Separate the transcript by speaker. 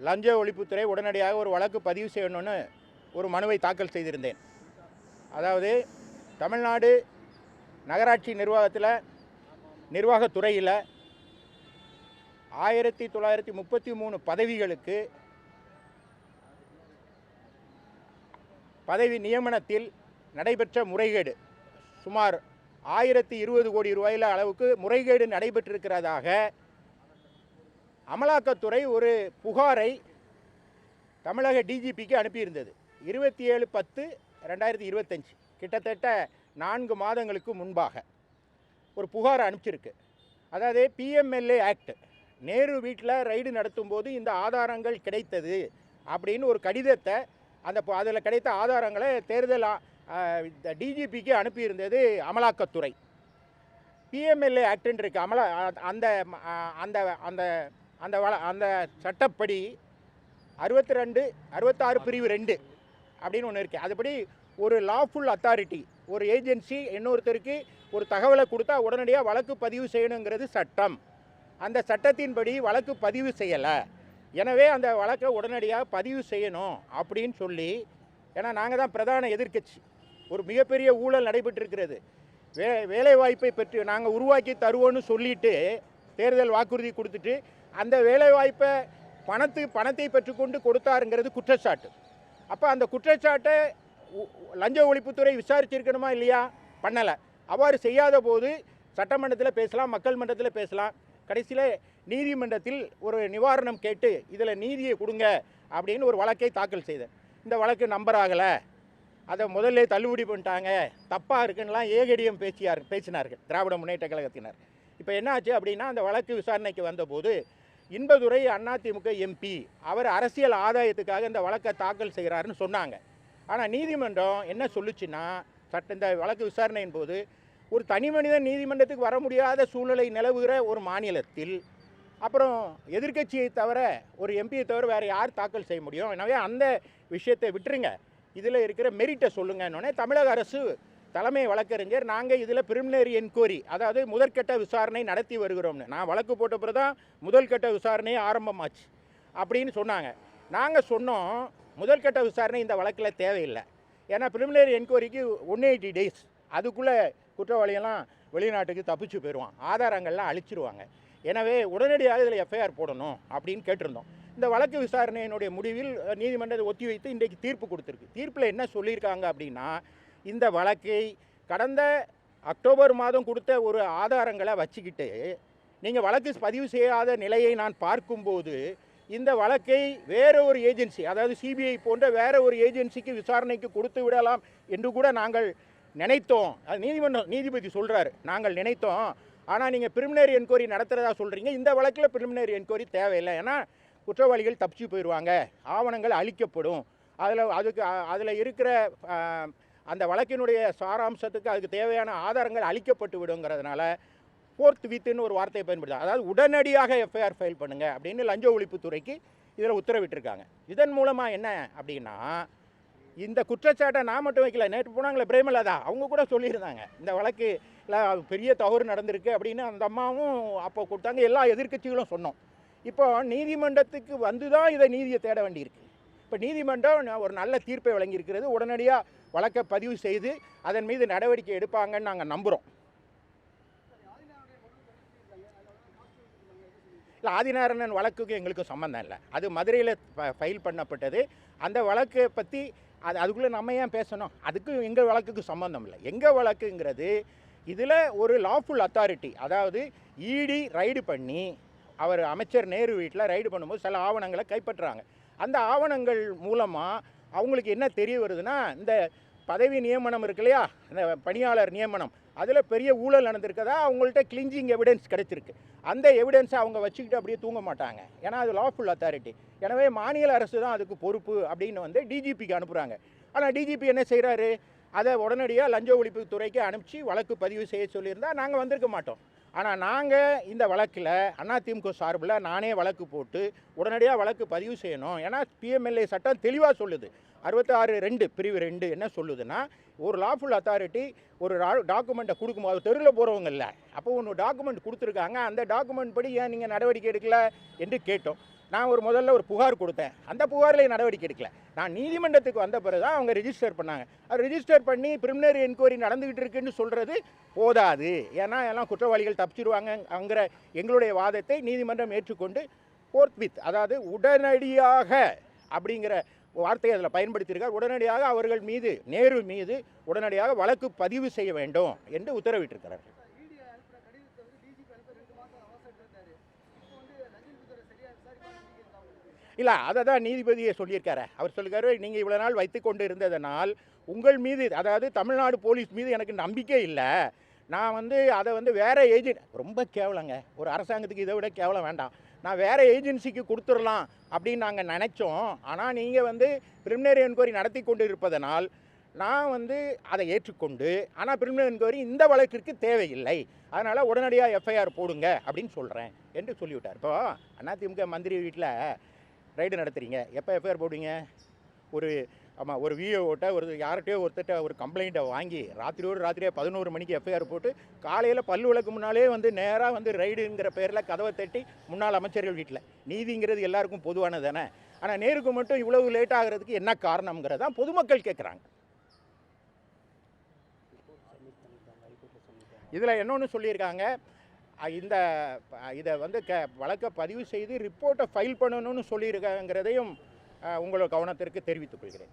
Speaker 1: லஞ்ச ஒழிப்புத்துறை உடனடியாக ஒரு வழக்கு பதிவு செய்யணும்னு ஒரு மனுவை தாக்கல் செய்திருந்தேன். அதாவது தமிழ்நாடு நகராட்சி நிர்வாகத்துறையில் 1933 பதவிகளுக்கு பதவி நியமனத்தில் நடைபெற்ற முறைகேடு சுமார் 1020 கோடி ரூபாயில் அளவுக்கு முறைகேடு நடைபெற்றிருக்கிறதாக அமலாக்கத்துறை ஒரு புகாரை தமிழக டிஜிபிக்கு அனுப்பியிருந்தது. 27/10/2025 கிட்டத்தட்ட 4 மாதங்களுக்கு முன்பாக ஒரு புகார் அனுப்பிச்சிருக்கு. அதாவது பிஎம்எல்ஏ ஆக்ட், நேரு வீட்டில் ரைடு நடத்தும் போது இந்த ஆதாரங்கள் கிடைத்தது அப்படின்னு ஒரு கடிதத்தை அதில் கிடைத்த ஆதாரங்களை தேர்தல் டிஜிபிக்கு அனுப்பியிருந்தது அமலாக்கத்துறை. பிஎம்எல்ஏ ஆக்டுன்னு இருக்குது. அந்த அந்த அந்த அந்த அந்த சட்டப்படி 66 பிரிவு 2 அப்படின்னு ஒன்று இருக்குது. அதுபடி ஒரு லாஃபுல் அத்தாரிட்டி, ஒரு ஏஜென்சி இன்னொருத்தருக்கு ஒரு தகவலை கொடுத்தா உடனடியாக வழக்கு பதிவு செய்யணுங்கிறது சட்டம். அந்த சட்டத்தின்படி வழக்கு பதிவு செய்யலை. எனவே அந்த வழக்கை உடனடியாக பதிவு செய்யணும் அப்படின்னு சொல்லி, ஏன்னா நாங்கள் தான் பிரதான எதிர்க்கட்சி, ஒரு மிகப்பெரிய ஊழல் நடைபெற்றிருக்கிறது. வேலைவாய்ப்பை பற்றி நாங்கள் உருவாக்கி தருவோன்னு சொல்லிட்டு தேர்தல் வாக்குறுதி கொடுத்துட்டு அந்த வேலைவாய்ப்பை பணத்தை பெற்றுக்கொண்டு கொடுத்தாருங்கிறது குற்றச்சாட்டு. அப்போ அந்த குற்றச்சாட்டை லஞ்ச ஒழிப்புத்துறை விசாரிச்சிருக்கணுமா இல்லையா? பண்ணலை. அவ்வாறு செய்யாத போது சட்டமன்றத்தில் பேசலாம், மக்கள் மன்றத்தில் பேசலாம், கடைசியில் நீதிமன்றத்தில் ஒரு நிவாரணம் கேட்டு இதில் நீதியை கொடுங்க அப்படின்னு ஒரு வழக்கை தாக்கல் செய்தேன். இந்த வழக்கு நம்பர் ஆகலை, அதை முதல்ல தள்ளுபடி பண்ணிட்டாங்க, தப்பாக இருக்குன்னெலாம் ஏகடிஎம் பேசினார்கள் திராவிட முன்னேற்ற கழகத்தினர். இப்போ என்ன ஆச்சு அப்படின்னா, அந்த வழக்கு விசாரணைக்கு வந்தபோது இன்பதுரை அதிமுக எம்பி அவர் அரசியல் ஆதாயத்துக்காக இந்த வழக்கை தாக்கல் செய்கிறாருன்னு சொன்னாங்க. ஆனால் நீதிமன்றம் என்ன சொல்லுச்சுன்னா, இந்த வழக்கு விசாரணையின் போது ஒரு தனி மனிதன் நீதிமன்றத்துக்கு வர முடியாத சூழ்நிலை நிலவுகிற ஒரு மாநிலத்தில் அப்புறம் எதிர்க்கட்சியை தவிர ஒரு எம்பியை தவிர வேறு யார் தாக்கல் செய்ய முடியும்? எனவே அந்த விஷயத்தை விட்டுருங்க, இதில் இருக்கிற மெரிட்டை சொல்லுங்கன்னொன்னே தமிழக அரசு தலைமை வழக்கறிஞர் நாங்கள் இதில் பிரிமினரி என்கொயரி, அதாவது முதற்கட்ட விசாரணை நடத்தி வருகிறோம்னு, நான் வழக்கு போட்ட பிறகு தான் முதல்கட்ட விசாரணையே ஆரம்பமாச்சு அப்படின்னு சொன்னாங்க. நாங்கள் சொன்னோம் முதல்கட்ட விசாரணை இந்த வழக்கில் தேவையில்லை. ஏன்னா பிரிமினரி என்கொயரிக்கு 180 டேஸ், அதுக்குள்ளே குற்றவாளியெல்லாம் வெளிநாட்டுக்கு தப்பிச்சு போயிடுவான், ஆதாரங்கள்லாம் அழிச்சிருவாங்க. எனவே உடனடியாக இதில் எஃப்ஐஆர் போடணும் அப்படின்னு கேட்டிருந்தோம். இந்த வழக்கு விசாரணையினுடைய முடிவில் நீதிமன்றத்தை ஒத்தி வைத்து இன்றைக்கு தீர்ப்பு கொடுத்துருக்கு. தீர்ப்பில் என்ன சொல்லியிருக்காங்க அப்படின்னா, இந்த வழக்கை கடந்த அக்டோபர் மாதம் கொடுத்த ஒரு ஆதாரங்களை வச்சுக்கிட்டு நீங்கள் வழக்கு பதிவு செய்யாத நிலையை நான் பார்க்கும்போது இந்த வழக்கை வேற ஒரு ஏஜென்சி, அதாவது சிபிஐ போன்ற வேற ஒரு ஏஜென்சிக்கு விசாரணைக்கு கொடுத்து விடலாம் என்று கூட நாங்கள் நினைத்தோம். அது நீதிபதி சொல்கிறாரு, நாங்கள் நினைத்தோம், ஆனால் நீங்கள் பிரிமினரி என்கொயரி நடத்துகிறதா சொல்கிறீங்க, இந்த வழக்கில் பிரிமினரி என்கொயரி தேவையில்லை, ஏன்னா குற்றவாளிகள் தப்பிச்சு போயிடுவாங்க, ஆவணங்கள் அழிக்கப்படும், அதில் இருக்கிற அந்த வழக்கினுடைய சாராம்சத்துக்கு அதுக்கு தேவையான ஆதாரங்கள் அளிக்கப்பட்டு விடுங்கிறதுனால ஃபோர்த் வித்துன்னு ஒரு வார்த்தையை பயன்படுத்தாங்க. அதாவது உடனடியாக எஃப்ஐஆர் ஃபைல் பண்ணுங்கள் அப்படின்னு லஞ்ச ஒழிப்புத்துறைக்கு இதில் உத்தரவிட்டிருக்காங்க. இதன் மூலமாக என்ன அப்படின்னா, இந்த குற்றச்சாட்டை நான் மட்டும் வைக்கல, நேற்று போனாங்களே பிரேமலதா, அவங்க கூட சொல்லியிருந்தாங்க இந்த வழக்கில் பெரிய தவறு நடந்திருக்கு அப்படின்னு அந்த அம்மாவும் அப்போ கொடுத்தாங்க, எல்லா எதிர்க்கட்சிகளும் சொன்னோம். இப்போ நீதிமன்றத்துக்கு வந்து தான் இதை நீதியை தேட வேண்டியிருக்கு. இப்போ நீதிமன்றம் ஒரு நல்ல தீர்ப்பை வழங்கியிருக்கிறது, உடனடியாக வழக்கை பதிவு செய்து அதன் மீது நடவடிக்கை எடுப்பாங்கன்னு நாங்கள் நம்புகிறோம். இல்லை, ஆதிநாராயணன் வழக்குக்கு எங்களுக்கு சம்மந்தம் இல்லை, அது மதுரையில் ஃபைல் பண்ணப்பட்டது. அந்த வழக்கை பற்றி அதுக்குள்ளே நம்ம ஏன் பேசணும்? அதுக்கு எங்கள் வழக்குக்கு சம்மந்தம் இல்லை. எங்கள் வழக்குங்கிறது இதில் ஒரு லாஃபுல் அத்தாரிட்டி, அதாவது இடி ரைடு பண்ணி அவர் அமைச்சர் நேரு வீட்டில் ரைடு பண்ணும்போது சில ஆவணங்களை கைப்பற்றுறாங்க. அந்த ஆவணங்கள் மூலமாக அவங்களுக்கு என்ன தெரிய வருதுன்னா, இந்த பதவி நியமனம் இருக்கு இல்லையா, இந்த பணியாளர் நியமனம், அதில் பெரிய ஊழல் நடந்திருக்கதா அவங்கள்ட்ட கிளிஞ்சிங் எவிடன்ஸ் கிடைச்சிருக்கு. அந்த எவிடன்ஸை அவங்க வச்சுக்கிட்டு அப்படியே தூங்க மாட்டாங்க, ஏன்னா அது லாஃபுல் அத்தாரிட்டி. எனவே மாநில அரசு தான் அதுக்கு பொறுப்பு அப்படின்னு டிஜிபிக்கு அனுப்புகிறாங்க. ஆனால் டிஜிபி என்ன செய்கிறாரு, அதை உடனடியாக லஞ்ச ஒழிப்புத்துறைக்கு அனுப்பிச்சு வழக்கு பதிவு செய்ய சொல்லியிருந்தால் நாங்கள் வந்திருக்க மாட்டோம். ஆனால் நாங்கள் இந்த வழக்கில் அதிமுக சார்பில் நானே வழக்கு போட்டு உடனடியாக வழக்கு பதிவு செய்யணும். ஏன்னா பிஎம்எல்ஏ சட்டம் தெளிவாக சொல்லுது, 66(2) பிரிவு 2 என்ன சொல்லுதுன்னா, ஒரு லாஃபுல் அத்தாரிட்டி ஒரு டாக்குமெண்ட்டை கொடுக்கும்போது தெருவில் போகிறவங்க இல்லை, அப்போ ஒன்று டாக்குமெண்ட் கொடுத்துருக்காங்க, அந்த டாக்குமெண்ட் படி ஏன் நீங்கள் நடவடிக்கை எடுக்கல என்று கேட்டோம். நான் முதல்ல ஒரு புகார் கொடுத்தேன். அந்த புகாரில் நடவடிக்கை எடுக்கல. நான் நீதிமன்றத்துக்கு வந்த பிறகு தான் அவங்க ரெஜிஸ்டர் பண்ணாங்க. அது ரெஜிஸ்டர் பண்ணி பிரிலிமினரி என்கொயரி நடந்துகிட்டு இருக்குன்னு சொல்கிறது போதாது. ஏன்னா எல்லாம் குற்றவாளிகள் தப்பிச்சிருவாங்கங்கிற எங்களுடைய வாதத்தை நீதிமன்றம் ஏற்றுக்கொண்டு ஃபோர்த்வித், அதாவது உடனடியாக அப்படிங்கிற வார்த்தையை அதில் பயன்படுத்தியிருக்கார். உடனடியாக அவர்கள் மீது, நேரு மீது உடனடியாக வழக்கு பதிவு செய்ய வேண்டும் என்று உத்தரவிட்டிருக்கிறார்கள். இல்லை, அதை தான் நீதிபதியை சொல்லியிருக்காரு. அவர் சொல்லியிருக்காரு, நீங்கள் இவ்வளோ நாள் வைத்து கொண்டு இருந்ததனால் உங்கள் மீது, அதாவது தமிழ்நாடு போலீஸ் மீது எனக்கு நம்பிக்கை இல்லை. நான் அதை வேறு ஏஜென்ட், ரொம்ப கேவலங்க, ஒரு அரசாங்கத்துக்கு இதை விட கேவலம் வேண்டாம். நான் வேறு ஏஜென்சிக்கு கொடுத்துடலாம் அப்படின்னு நாங்கள் நினச்சோம். ஆனால் நீங்கள் பிரிலிமினரி என்கொயரி நடத்தி கொண்டு இருப்பதனால் நான் அதை ஏற்றுக்கொண்டு, ஆனால் பிரிலிமினரி என்கொயரி இந்த வழக்கிற்கு தேவையில்லை, அதனால் உடனடியாக எஃப்ஐஆர் போடுங்க அப்படின்னு சொல்கிறேன் என்று சொல்லிவிட்டார். இப்போது அதிமுக மந்திரி வீட்டில் ரைடு நடத்துகிறீங்க, எப்போ எஃப்ஐஆர் போடுவீங்க? ஒரு விஓட்ட யார்கிட்டயோ ஒருத்தட்ட ஒரு கம்ப்ளைண்ட்டை வாங்கி ராத்திரியே 11 மணிக்கு எஃப்ஐஆர் போட்டு காலையில் பல்லு விளக்கு முன்னாலே நேராக ரைடுங்கிற பேரில் கதவை தட்டி முன்னாள் அமைச்சர்கள் வீட்டில். நீதிங்கிறது எல்லாருக்கும் பொதுவானது தானே. ஆனால் நேருக்கு மட்டும் இவ்வளவு லேட் ஆகிறதுக்கு என்ன காரணங்கிறதான் பொதுமக்கள் கேட்குறாங்க. இதில் இன்னொன்று சொல்லியிருக்காங்க, இதை வழக்கை பதிவு செய்து ரிப்போர்ட்டை ஃபைல் பண்ணணும்னு சொல்லியிருக்காங்கிறதையும் உங்களோட கவனத்திற்கு தெரிவித்துக் கொள்கிறேன்.